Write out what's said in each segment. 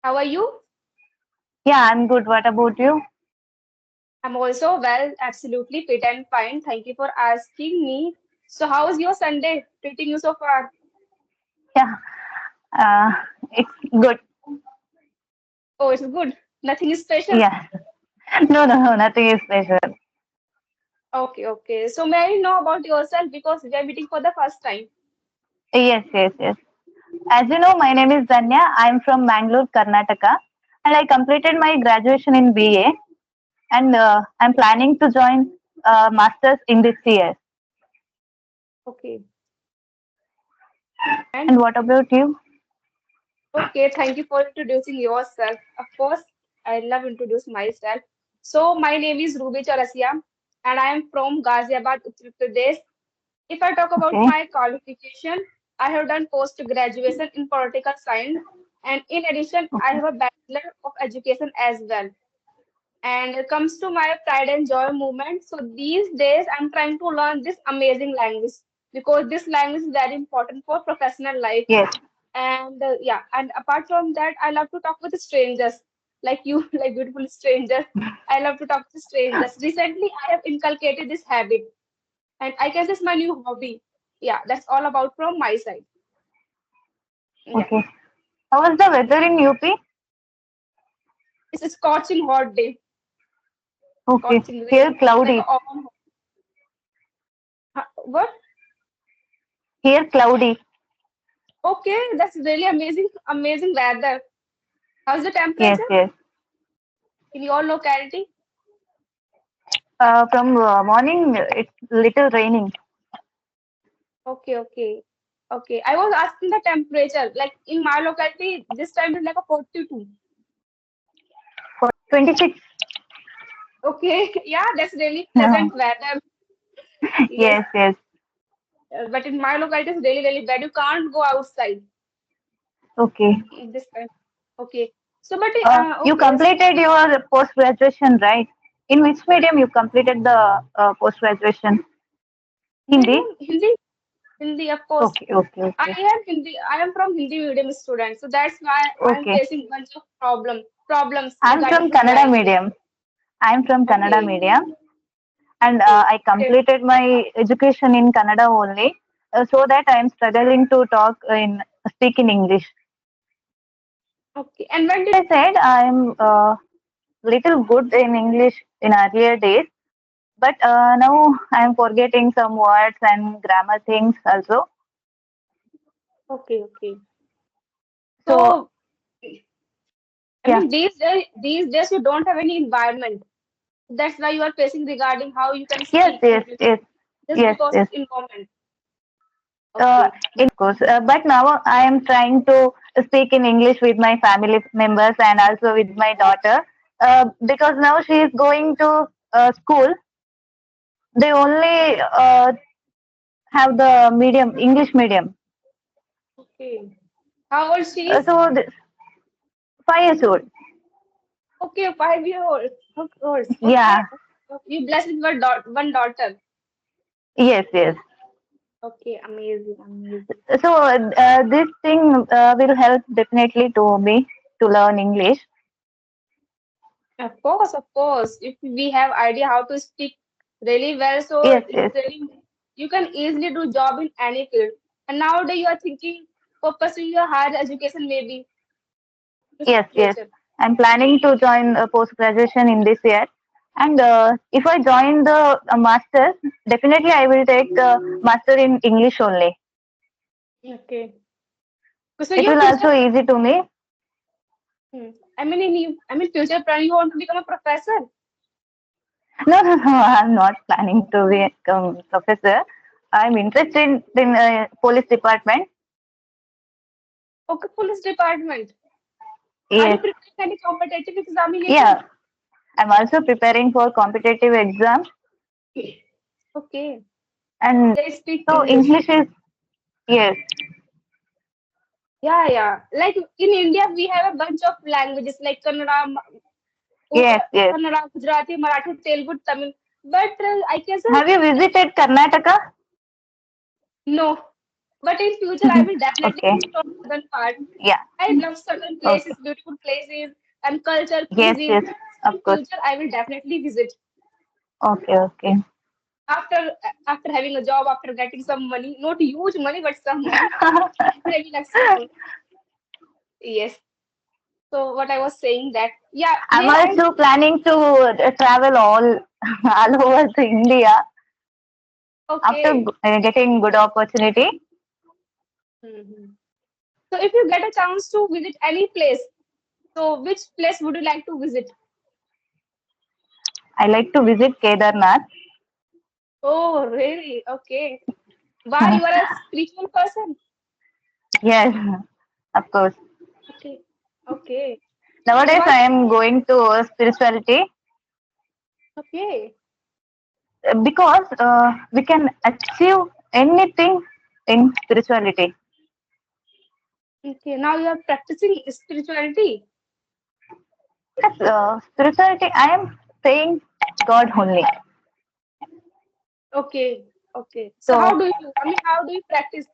How are you? Yeah, I'm good. What about you? I'm also well, absolutely fit and fine. Thank you for asking me. So, how is your Sunday treating you so far? Yeah, uh, it's good. Oh, it's good. Nothing is special. Yeah. No, nothing is special. Okay, okay. So, may I know about yourself because we are meeting for the first time? Yes. As you know, my name is Danya. I'm from Mangalore, Karnataka, and I completed my graduation in BA, and I'm planning to join masters in this year. Okay. And And what about you? okay, thank you for introducing yourself. Of course, I love introduce myself. So, my name is Rubi Chaurasiya, and I am from Ghaziabad, Uttar Pradesh. If I talk about Okay. my qualification, I have done post graduation in political science, and in addition, I Okay. have a bachelor of education as well. And it comes to my pride and joy movement. So these days, I'm trying to learn this amazing language because this language is very important for professional life. Yes. And yeah, and apart from that, I love to talk with strangers like you, like beautiful strangers. I love to talk to strangers. Recently, I have inculcated this habit and I guess it's my new hobby. Yeah, that's all about from my side. Yeah, Okay. How was the weather in UP? it's a scorching hot day, Okay. scorching Here rain. It's like a cloudy. oven. What? Here cloudy. Okay, that's really amazing, amazing weather. How's the temperature Yes. in your locality? From morning, it's little raining. Okay. Okay. I was asking the temperature. Like in my locality, this time is like a 42. For 26. Okay. Yeah, that's really pleasant weather. Yes. Yes. But in my locality, it's really, really bad. You can't go outside Okay. in this time. Okay. So, but You okay. So, completed your post graduation, right? In which medium you completed the post graduation? Hindi. medium Hindi, Hindi, of course. I Okay. am Hindi. I am from Hindi medium student, so that's why I'm Okay. facing bunch of problems I'm regarding from this Kannada language. medium. I'm from Kannada Okay, medium, and okay, I completed my education in Kannada only, so that I'm struggling to speak in English. okay. And when did I said I'm little good in English in earlier days, but now I'm forgetting some words and grammar things also. okay. So So I yeah, mean these days you don't have any environment. That's why you are facing regarding how you can yes, speak yes, English yes, just yes, because of yes. environment. Uh, Okay, in course, but now I am trying to speak in English with my family members and also with my daughter, because now she is going to school. They only have the medium English medium. okay. How old she is? 5 years old. Okay, 5 year old. Of course. Okay. Yeah. You blessed with one daughter. Yes. Okay, amazing. So this thing will help definitely to me to learn English. Of course. If we have idea how to speak really well, so it's Yes. really you can easily do job in any field. And nowadays you are thinking for pursuing your higher education maybe in Yes. future. I'm planning to join post graduation in this year. And if I join the masters, definitely I will take master in English only. Okay. So It your will future, also easy to me. I mean future plan you want to become a professor. No. I'm not planning to become professor. I'm interested in police department. Okay, police department. Are you Yes. preparing any competitive examination? Yeah. I'm also preparing for competitive exams, Okay. and They speak so English. English is yes. Yeah. Like in India, we have a bunch of languages like Kannada, Yes. Kannada, Gujarati, Marathi, Telugu, Tamil. But I guess Have you visited Karnataka? no. But in future, I will definitely Okay. visit on southern part. Yeah. I love certain Okay. places, beautiful places, and culture, Yes, cuisine. yes. So in Of course. future, I will definitely visit Okay, okay. after after having a job, after getting some money, not huge money, but some money. I will explore. Yes. So what I was saying that, yeah, I'm here I also planning to travel all over to India after okay. getting good opportunity. Mhm. So if you get a chance to visit any place, so which place would you like to visit? I like to visit Kedarnath. Oh, really? Okay. Why you are a spiritual person? Yes, of course. Okay. Okay. So Nowadays, why? I am going to spirituality Okay. because we can achieve anything in spirituality. Okay. Now you are practicing spirituality. Yes, spirituality, I am saying God only. Okay. Okay. So So, how do you? I mean, how do you practice?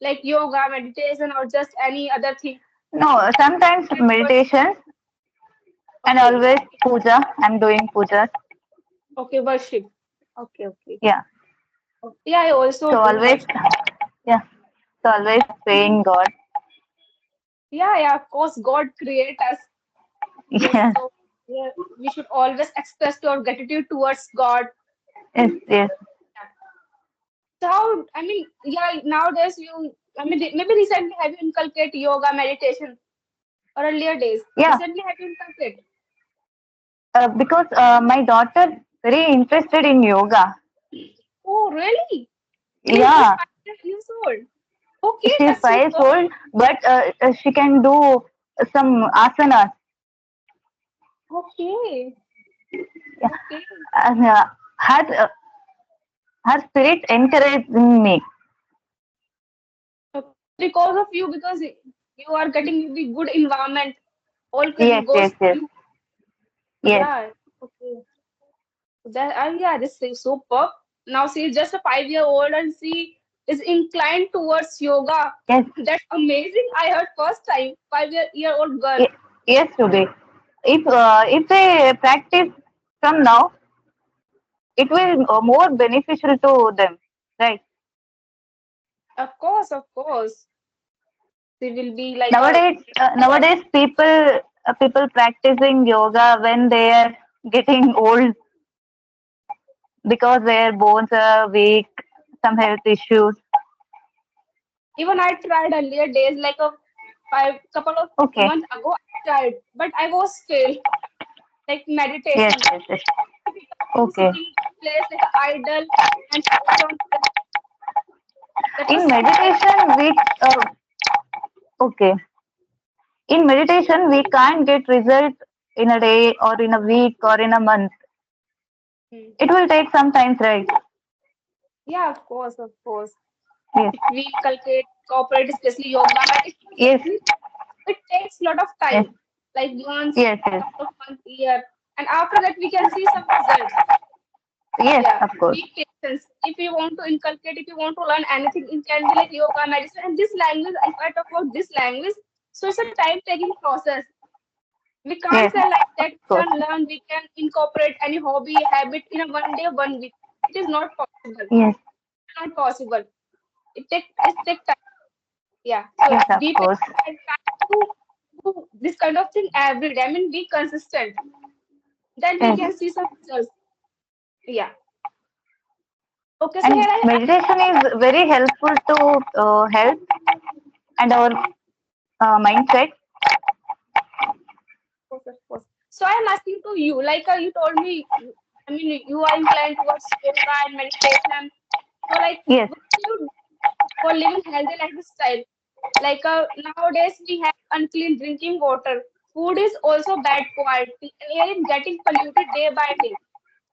Like yoga, meditation, or just any other thing? no, sometimes Get worship. meditation and Okay. always puja. I'm doing puja. Okay. Worship. Okay. Okay. Yeah. Okay. Yeah, I also So, do always, worship. yeah. So, always praying God. Yeah. Yeah. Of course, God create us. Yes. Yes, So yeah, we should always express our gratitude towards God. yes, yes. Yeah. So how, I mean, yeah, nowadays you, I mean, maybe recently have you inculcated yoga, meditation, or earlier days? Yeah, Recently have you inculcated? because my daughter very interested in yoga. Oh, really? She's just Yeah, 5 years old. Okay, she's that's 5 years super. old, but she can do some asanas. Okay, Yeah. okay. And her spirit encouraging me. Okay. Because of you, because you are getting the good environment, all credit Yes, goes yes, to yes, you. yes, Yeah. Okay. That yeah, this is superb. Now she is just a 5 year old and she is inclined towards yoga. yes, That's amazing. I heard first time 5 year old girl. yes, Ruby. If they practice from now, it will more beneficial to them, right? Of course, she will be like a Nowadays people practicing yoga when they are getting old because their bones are weak, some health issues. even I tried earlier days like a five couple of Okay. months ago I tried, but I was fail like Yes, meditation. yes, yes. To Okay. sitting place like an idol and focus on that In was super. meditation, okay. In meditation, we can't get result in a day or in a week or in a month. Hmm. It will take some time, right? Yeah, of course, of course. Yes, If we inculcate, cooperate, especially yoga, yes, meditation, it takes a lot of yes, time, like once, yes, yes, couple of months, year, and after that we can see some results. yes, Yeah, of course. be patient. If you want to inculcate, if you want to learn anything, it can be like yoga, medicine, and this language. If I talk about this language, so it's a time-taking process. We can't Yes, say like of that. We course. can learn, we can incorporate any hobby, habit in a 1 day, 1 week. It is not possible. Yes, Not possible. It take time. Yeah. So yes, of be course. patient and try to do this kind of thing every day. I mean, be consistent. Then we Yes. can see some results. Yeah. Okay. So And here I meditation is very helpful to health and our mindset. course, of course. So I'm asking to you, like you told me, I mean, you are inclined towards yoga and meditation. So, like, Yes, what do you do for living healthy lifestyle? Like nowadays, we have unclean drinking water. Food is also bad quality, and air is getting polluted day by day.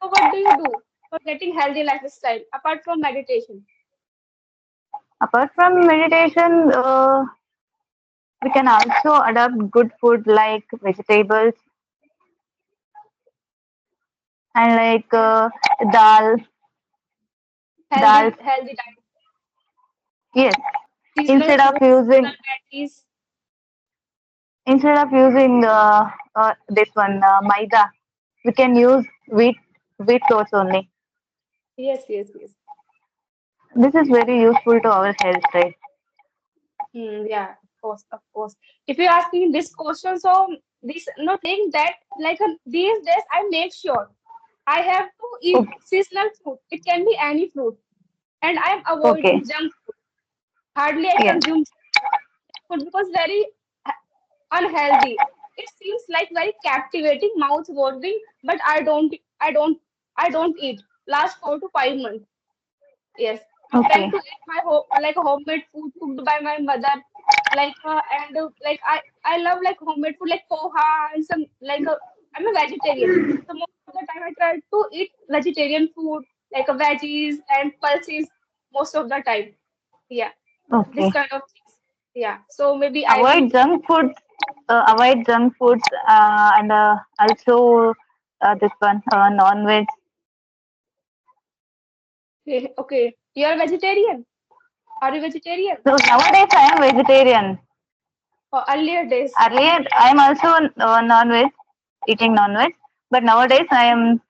So, what do you do for getting healthy lifestyle apart from meditation? apart from meditation, we can also adopt good food like vegetables and like dal, dals. Healthy diet. Yes, seasonal instead of fruits, using seasonal veggies. this one maida, we can use wheat flours only. Yes, yes, yes. This is very useful to our health, right? Yeah, of course, of course. If you ask me this question, so this no thing that like these days I make sure I have to eat Okay. seasonal fruit. It can be any fruit, and I am Okay. avoiding junk food. Hardly I Yes. consume food because very unhealthy. It seems like very captivating, mouth-watering, but I don't eat. Last 4 to 5 months. Yes, I'm trying Okay. to eat my like a homemade food cooked by my mother, like I love like homemade food like poha and some like I'm a vegetarian, so most of the time I try to eat vegetarian food like a veggies and pulses most of the time. Yeah, this Okay. kind of things. Yeah, so maybe I will. Avoid junk foods. Avoid junk foods and also this one non-veg. Okay, you are vegetarian. Are you vegetarian? So nowadays I am vegetarian. Or earlier days? Earlier I am also non-veg, eating non-veg, but nowadays I am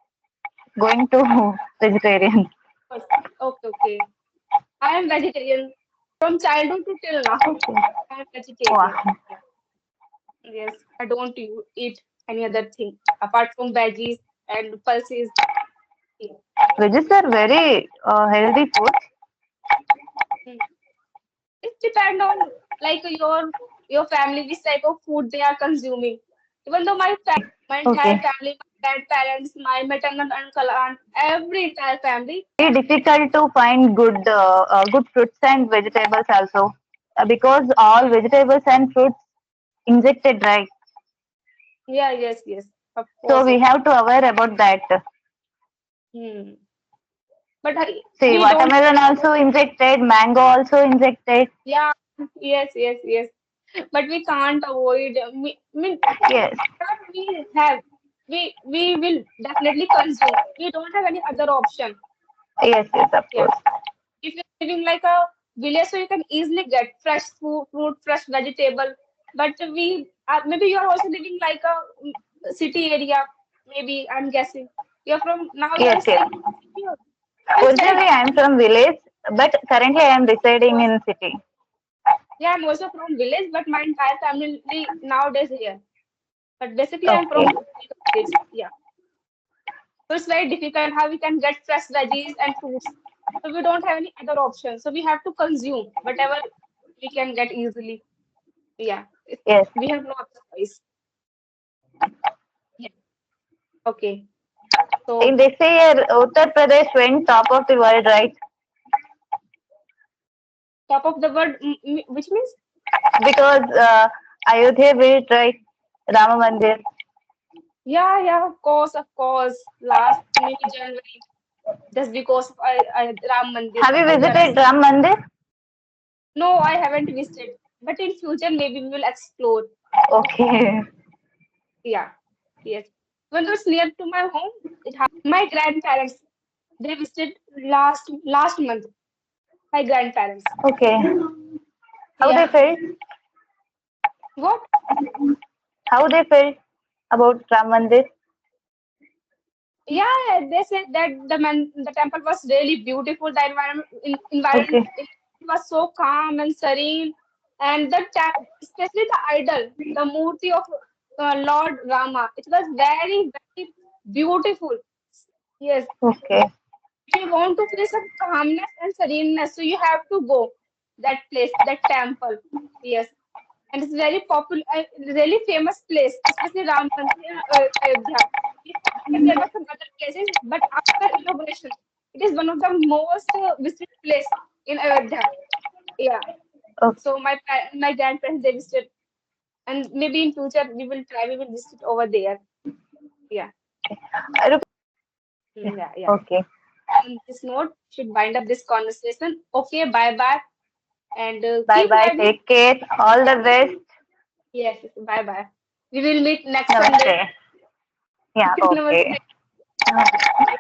going to vegetarian. First. Okay, okay. I am vegetarian from childhood to till now. Okay. I am Wow. vegetarian. Yeah. Yes, I don't eat any other thing apart from veggies and pulses. Yeah. Veggies are very healthy food. Mm. It depends on like your family, which type of food they are consuming. Even though my entire Okay. family, my grandparents, my maternal uncle, aunt, every entire family. Very difficult to find good fruits and vegetables also, because all vegetables and fruits injected, right? Yeah, yes, yes. Of So course, we of have to aware about that. hmm. But See, we don't. watermelon also injected, mango also injected. Yeah, yes, yes, yes. But we can't avoid. I mean, Yes, what we have, we will definitely consume. We don't have any other option. yes, yes, of Yeah. course. If you're living like a village, so you can easily get fresh food, fruit, fresh vegetable. But maybe you are also living like a city area. Maybe I'm guessing you're from now. You are Yes, yes. staying in city. So it's very Originally, I am from village, but currently I am residing difficult. in city. Yeah, I'm also from village, but my entire family nowadays here. But basically, I'm Okay. from village. Yeah. So it's very difficult how we can get fresh veggies and fruits. So we don't have any other option. So we have to consume whatever we can get easily. Yeah. Yes. We have no other choice. Yeah. Okay. In So this year, Uttar Pradesh went top of the world, right? top of the world, which means Because Ayodhya built, right? Rama Mandir. yeah, yeah, of course. Last maybe January, just because of Ram Mandir, Have you Ayodhya. visited Ram Mandir? No, I haven't visited. But in future, maybe we will explore. Okay. Yeah. Yes. When it was near to my home, my grandparents they visited last month. My grandparents. Okay. How they Yeah. felt? What? How they felt about Ram Mandir? Yeah, yeah, they said that the temple was really beautiful. The environment Okay. was so calm and serene, and especially the idol, the murti of Lord Rama, it was very very beautiful. Yes, Okay. if you want to feel some calmness and sereneness, so you have to go that place, that temple. Yes, and it's very popular, really famous place, especially Ram Mandir, Ayodhya. Before there were some other places, but after inauguration, it is one of the most visited place in Ayodhya. Yeah. Okay. So my grandparents they visited, and maybe in future we will try. We will visit over there. Yeah. Yeah. Yeah. Okay. On this note, should wind up this conversation. Okay. Bye bye, and Bye keep bye. learning. Take care. All the best. Yes. Bye bye. We will meet next Sunday. Namaste. Yeah. Okay. Namaste.